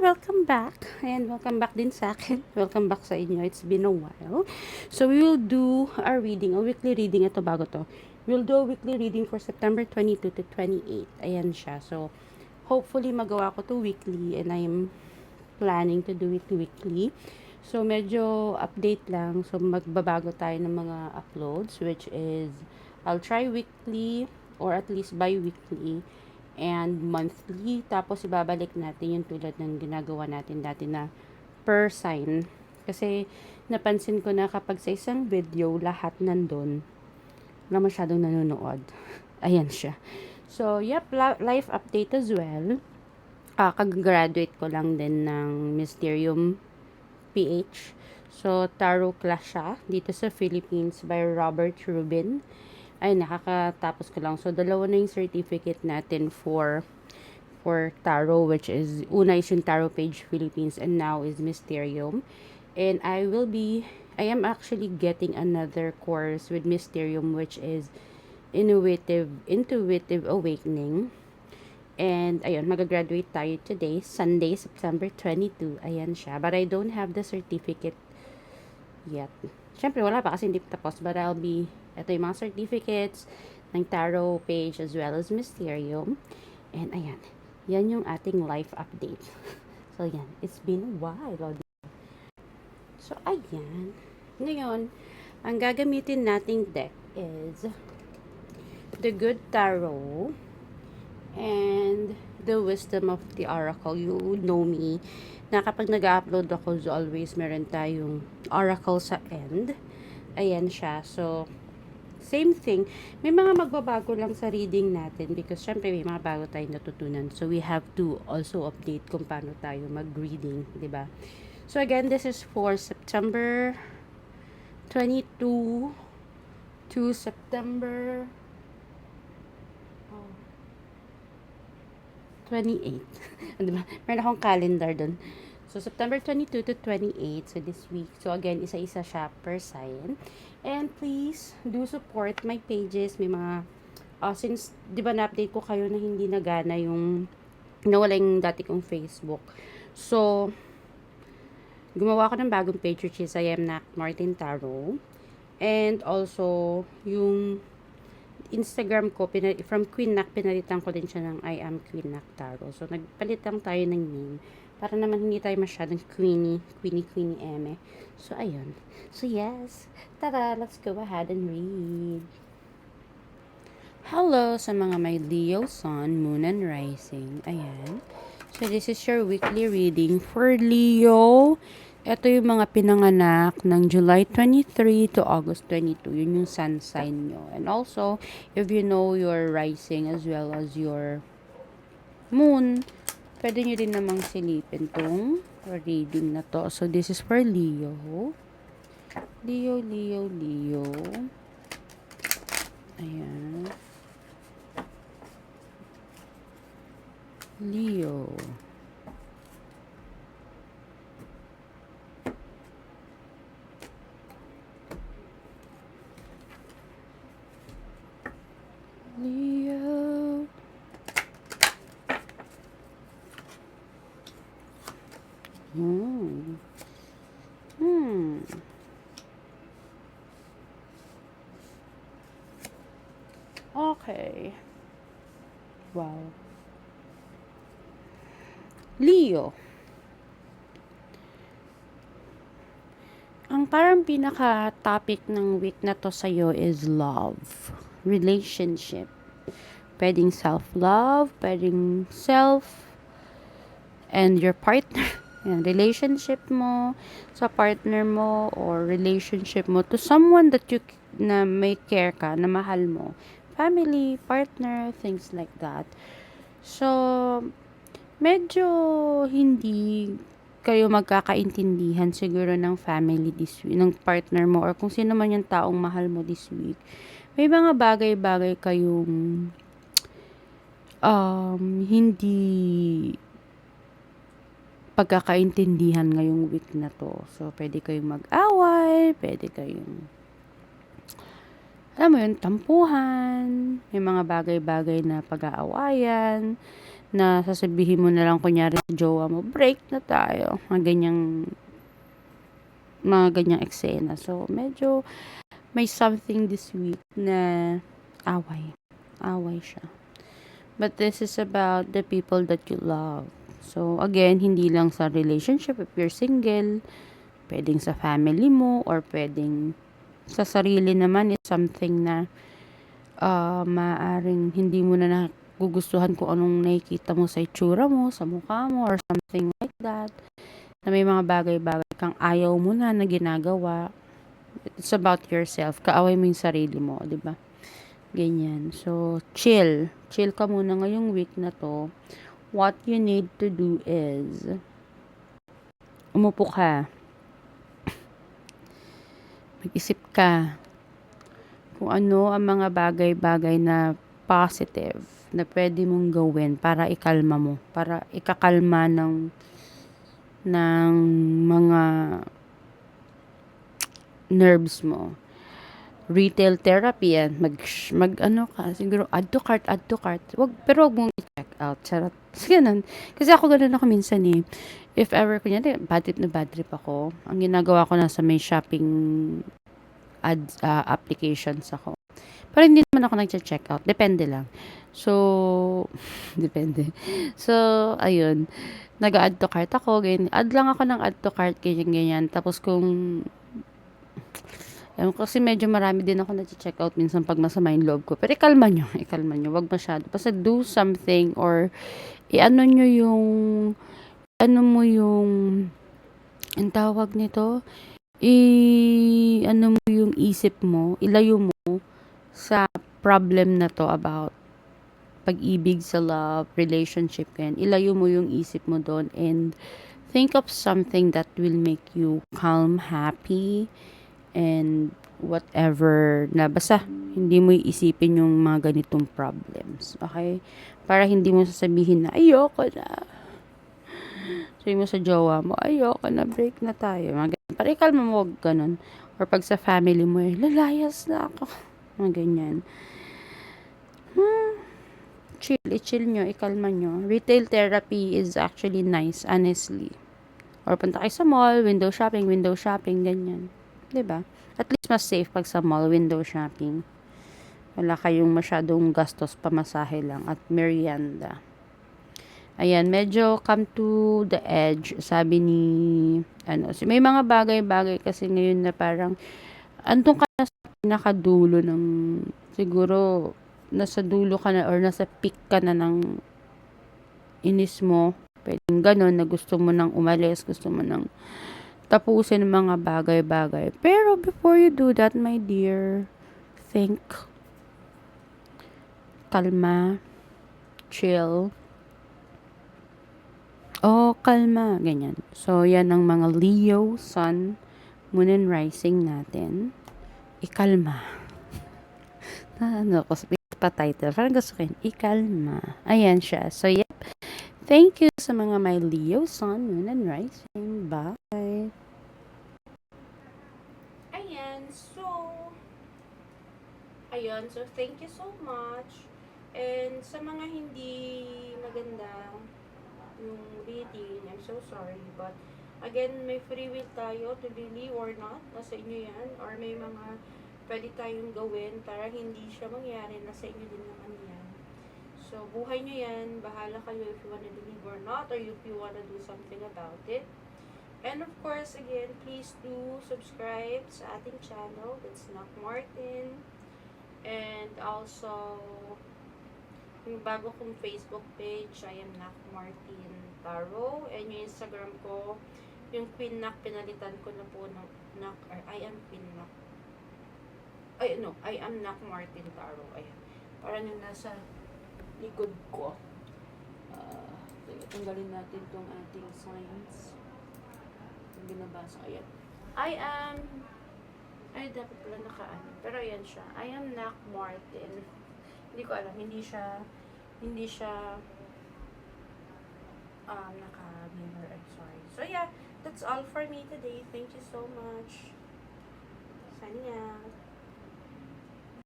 welcome back. And welcome back din sa akin. Welcome back sa inyo. It's been a while. So, we will do a reading, a weekly reading. Ito bago to. We'll do a weekly reading for September 22 to 28. Ayan siya. So, hopefully magawa ko to weekly and I'm planning to do it weekly. So, medyo update lang. So, magbabago tayo ng mga uploads, which is, I'll try weekly or at least bi-weekly and monthly. Tapos, ibabalik natin yung tulad ng ginagawa natin dati na per sign. Kasi, napansin ko na kapag sa isang video, lahat nandun, wala masyadong nanonood. Ayan siya. So, yep, life update as well. Kag-graduate ko lang din ng Mysterium PH. So, tarot class siya dito sa Philippines by Robert Rubin. Ay, nakakatapos ko lang. So, dalawa na yung certificate natin for tarot, which is, una is yung Tarot Page Philippines and now is Mysterium. And I am actually getting another course with Mysterium, which is Intuitive Awakening. And, ayun, mag-graduate tayo today, Sunday, September 22. Ayan siya. But I don't have the certificate yet. Siyempre, wala pa kasi hindi pa tapos. But ito yung mga certificates ng Tarot Page as well as Mysterium. And, ayan. Yan yung ating life update. So, yan. It's been a while. So, ayan. Ngayon, ang gagamitin nating deck is the Good Tarot and the Wisdom of the Oracle. You know me na kapag nag-upload ako, so always meron tayong oracle sa end. Ayan siya. So, same thing. May mga magbabago lang sa reading natin because syempre may mga bago tayong natutunan. So, we have to also update kung paano tayo mag-reading, di ba? So, again, this is for September 22 to September 28. Diba? Meron akong calendar dun. So, September 22 to 28. So, this week. So, again, isa-isa siya per sign. And please, do support my pages. May mga, since, di ba na-update ko kayo na hindi nagana yung, nawala yung dati kong Facebook. So, gumawa ko ng bagong page, which is I am Martin Tarot. And also, yung Instagram ko, from Queen Nak, pinalitan ko din siya ng I am Queen Nak Tarot. So, nagpalit lang tayo ng name. Para naman hindi tayo masyadong Queenie eme. So, ayun. So, yes. Tara, let's go ahead and read. Hello sa mga may Leo, Sun, Moon, and Rising. Ayan. So, this is your weekly reading for Leo. Ito yung mga pinanganak ng July 23 to August 22. Yun yung sun sign nyo. And also, if you know your rising as well as your moon, pwede nyo din namang silipin tong reading na to. So, this is for Leo. Leo. Ayan. Leo. Leo. Okay. Wow. Leo. Ang parang pinaka-topic ng week na to sa'yo is love. Relationship. Pwedeng self-love, pwedeng self and your partner. Yan, relationship mo sa partner mo or relationship mo to someone that na may care ka, na mahal mo. Family, partner, things like that. So, medyo hindi kayo magkakaintindihan siguro ng family this week, ng partner mo or kung sino man yung taong mahal mo this week. May mga bagay-bagay kayong hindi pagkakaintindihan ngayong week na to. So, pwede kayong mag-away, pwede kayong, alam mo yun, tampuhan, may mga bagay-bagay na pag-aawayan, na sasabihin mo na lang kunyari sa jowa mo, break na tayo. Mga ganyang eksena. So, medyo may something this week na away. Away siya. But this is about the people that you love. So, again, hindi lang sa relationship. If you're single, pwedeng sa family mo, or pwedeng sa sarili naman is something na maaring hindi mo na nagugustuhan kung anong nakikita mo sa itsura mo, sa mukha mo, or something like that. Na may mga bagay-bagay kang ayaw mo na ginagawa. It's about yourself. Kaaway mo yung sarili mo, di ba? Ganyan. So, chill. Chill ka muna ngayong week na to. What you need to do is umupo ka. Mag-isip ka kung ano ang mga bagay-bagay na positive na pwede mong gawin para ikalma mo. Para ikakalma ng mga nerves mo. Retail therapy yan. Mag ka, siguro, add to cart. Pero wag mong i-check out. Charot. Kasi ako ganun ako minsan eh. If ever, kunyari, bad trip ako, ang ginagawa ko nasa may shopping applications ako. Pero hindi naman ako nag-check out. Depende lang. So, depende. So, ayun. Nag-add to cart ako. Ganyan. Add lang ako ng add to cart. Ganyan. Tapos kung kasi medyo marami din ako na-check out minsan pag masama yung loob ko. Pero ikalma nyo. Wag masyado. Basta do something or ano mo yung ang tawag nito, ano mo yung isip mo, ilayo mo sa problem na to about pag-ibig sa love, relationship, yan. Ilayo mo yung isip mo doon and think of something that will make you calm, happy, and whatever na basta hindi mo iisipin yung mga ganitong problems. Okay? Para hindi mo sasabihin na ayoko na. Sabi mo sa jowa mo, ayoko na, break na tayo. Mga ganyan. Para ikalma mo, wag ganun. Or pag sa family mo, lalayas na ako. Mga ganyan. I-chill nyo, ikalma nyo. Retail therapy is actually nice, honestly. Or punta kayo sa mall, window shopping, ganyan. 'Di ba? At least mas safe pag sa mall, window shopping. Wala kayong masyadong gastos, pamasahe lang at merienda. Ayan, medyo come to the edge, sabi ni, may mga bagay-bagay kasi ngayon na parang, andun ka na sa pinakadulo ng, siguro, nasa dulo ka na or nasa peak ka na ng inis mo. Pwedeng ganun na gusto mo nang umalis, gusto mo nang tapusin ang mga bagay-bagay. Pero before you do that, my dear, think, kalma, chill, kalma, ganyan. So, yan ang mga Leo, Sun, Moon, and Rising natin. Ikalma. Pa-title. Parang gusto ko yun. Ikalma. Ayan siya. So, yep. Thank you sa mga my Leo, Sun, Moon, and Rising. Bye. So, thank you so much. And sa mga hindi maganda yung reading, I'm so sorry. But, again, may free will tayo to believe or not. Nasa inyo yan. Or may mga pwede tayong gawin para hindi siya mangyari. Nasa inyo din naman yan. So, buhay nyo yan. Bahala kayo if you wanna believe or not. Or if you wanna do something about it. And of course, again, please do subscribe sa ating channel. That's Knock Martin. And also, yung bago kong Facebook page, I am Knock Martin Tarot. And yung Instagram ko, yung Queen Knock, pinalitan ko na po ng Knock, or I am Queen Knock. I am Knock Martin Tarot. Ayan. Parang yung nasa likod ko. Tanggalin natin tong ating signs. Yung binabasa. Ayan. Dapat pala nakaano. Pero ayan siya. I am Knock Martin. Hindi ko alam. Hindi siya naka-mirror. I'm sorry. So yeah, that's all for me today. Thank you so much. Signing out.